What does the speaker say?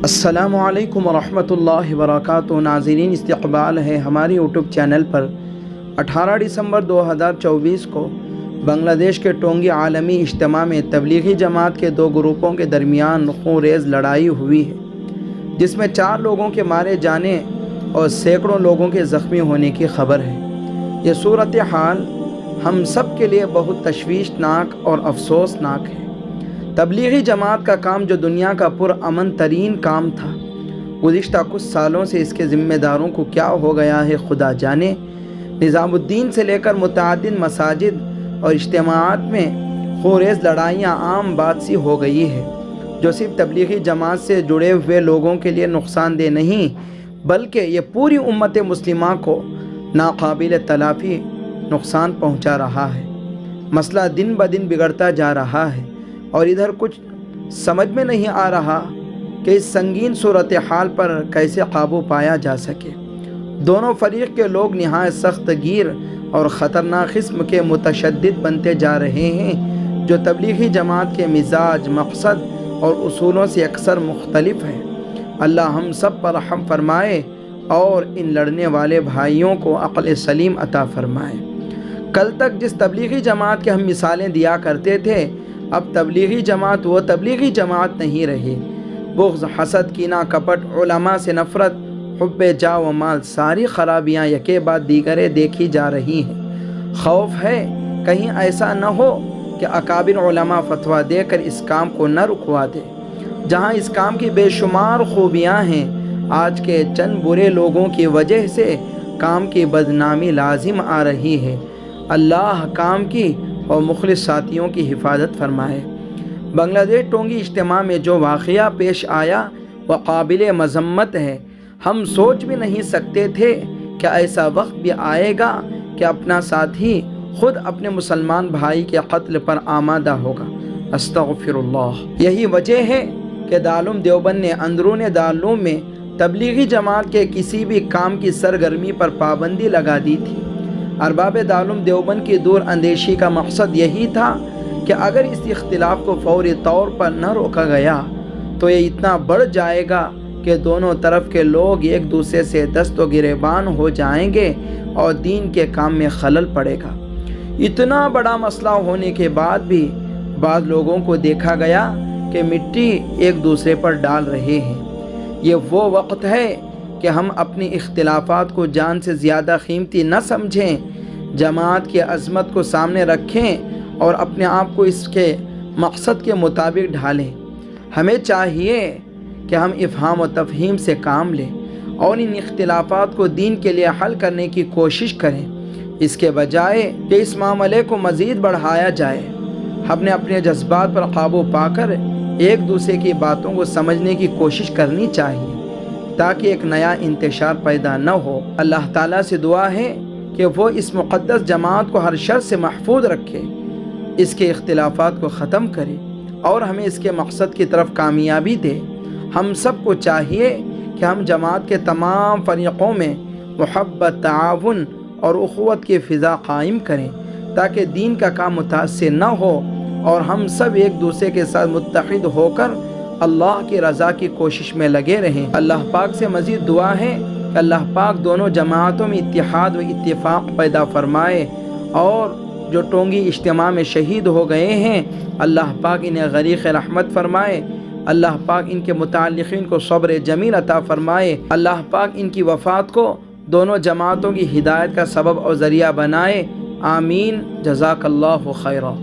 السلام علیکم ورحمۃ اللہ وبرکاتہ۔ ناظرین، استقبال ہے ہماری یوٹیوب چینل پر 18 دسمبر 2024 کو بنگلہ دیش کے ٹونگی عالمی اجتماع میں تبلیغی جماعت کے دو گروپوں کے درمیان خون ریز لڑائی ہوئی ہے، جس میں 4 لوگوں کے مارے جانے اور سینکڑوں لوگوں کے زخمی ہونے کی خبر ہے۔ یہ صورتحال ہم سب کے لیے بہت تشویشناک اور افسوسناک ہے۔ تبلیغی جماعت کا کام جو دنیا کا پرامن ترین کام تھا، گزشتہ کچھ سالوں سے اس کے ذمہ داروں کو کیا ہو گیا ہے خدا جانے۔ نظام الدین سے لے کر متعدد مساجد اور اجتماعات میں خونریز لڑائیاں عام بات سی ہو گئی ہے، جو صرف تبلیغی جماعت سے جڑے ہوئے لوگوں کے لیے نقصان دہ نہیں بلکہ یہ پوری امت مسلمہ کو ناقابل تلافی نقصان پہنچا رہا ہے۔ مسئلہ دن بدن بگڑتا جا رہا ہے اور ادھر کچھ سمجھ میں نہیں آ رہا کہ اس سنگین صورتحال پر کیسے قابو پایا جا سکے۔ دونوں فریق کے لوگ نہایت سخت گیر اور خطرناک قسم کے متشدد بنتے جا رہے ہیں، جو تبلیغی جماعت کے مزاج، مقصد اور اصولوں سے اکثر مختلف ہیں۔ اللہ ہم سب پر رحم فرمائے اور ان لڑنے والے بھائیوں کو عقل سلیم عطا فرمائے۔ کل تک جس تبلیغی جماعت کے ہم مثالیں دیا کرتے تھے، اب تبلیغی جماعت وہ تبلیغی جماعت نہیں رہی۔ بغض، حسد، کینہ، کپٹ، علماء سے نفرت، حب جاہ و مال، ساری خرابیاں یکے بعد دیگرے دیکھی جا رہی ہیں۔ خوف ہے کہیں ایسا نہ ہو کہ اکابر علماء فتویٰ دے کر اس کام کو نہ رکوا دے۔ جہاں اس کام کی بے شمار خوبیاں ہیں، آج کے چند برے لوگوں کی وجہ سے کام کی بدنامی لازم آ رہی ہے۔ اللہ کام کی اور مخلص ساتھیوں کی حفاظت فرمائے۔ بنگلہ دیش ٹونگی اجتماع میں جو واقعہ پیش آیا وہ قابل مذمت ہے۔ ہم سوچ بھی نہیں سکتے تھے کہ ایسا وقت بھی آئے گا کہ اپنا ساتھی خود اپنے مسلمان بھائی کے قتل پر آمادہ ہوگا۔ استغفر اللہ۔ یہی وجہ ہے کہ دارالعلوم دیوبند نے اندرون دارالعلوم میں تبلیغی جماعت کے کسی بھی کام کی سرگرمی پر پابندی لگا دی تھی۔ ارباب دارالعلوم دیوبند کی دور اندیشی کا مقصد یہی تھا کہ اگر اس اختلاف کو فوری طور پر نہ روکا گیا تو یہ اتنا بڑھ جائے گا کہ دونوں طرف کے لوگ ایک دوسرے سے دست و گریبان ہو جائیں گے اور دین کے کام میں خلل پڑے گا۔ اتنا بڑا مسئلہ ہونے کے بعد بھی بعض لوگوں کو دیکھا گیا کہ مٹی ایک دوسرے پر ڈال رہے ہیں۔ یہ وہ وقت ہے کہ ہم اپنی اختلافات کو جان سے زیادہ قیمتی نہ سمجھیں، جماعت کی عظمت کو سامنے رکھیں اور اپنے آپ کو اس کے مقصد کے مطابق ڈھالیں۔ ہمیں چاہیے کہ ہم افہام و تفہیم سے کام لیں اور ان اختلافات کو دین کے لیے حل کرنے کی کوشش کریں، اس کے بجائے کہ اس معاملے کو مزید بڑھایا جائے۔ ہم نے اپنے جذبات پر قابو پا کر ایک دوسرے کی باتوں کو سمجھنے کی کوشش کرنی چاہیے تاکہ ایک نیا انتشار پیدا نہ ہو۔ اللہ تعالیٰ سے دعا ہے کہ وہ اس مقدس جماعت کو ہر شر سے محفوظ رکھے، اس کے اختلافات کو ختم کرے اور ہمیں اس کے مقصد کی طرف کامیابی دے۔ ہم سب کو چاہیے کہ ہم جماعت کے تمام فریقوں میں محبت، تعاون اور اخوت کی فضا قائم کریں تاکہ دین کا کام متاثر نہ ہو اور ہم سب ایک دوسرے کے ساتھ متحد ہو کر اللہ کی رضا کی کوشش میں لگے رہیں۔ اللہ پاک سے مزید دعا ہے کہ اللہ پاک دونوں جماعتوں میں اتحاد و اتفاق پیدا فرمائے، اور جو ٹونگی اجتماع میں شہید ہو گئے ہیں اللہ پاک انہیں غریق رحمت فرمائے۔ اللہ پاک ان کے متعلقین کو صبر جمیل عطا فرمائے۔ اللہ پاک ان کی وفات کو دونوں جماعتوں کی ہدایت کا سبب اور ذریعہ بنائے۔ آمین۔ جزاک اللہ خیرا۔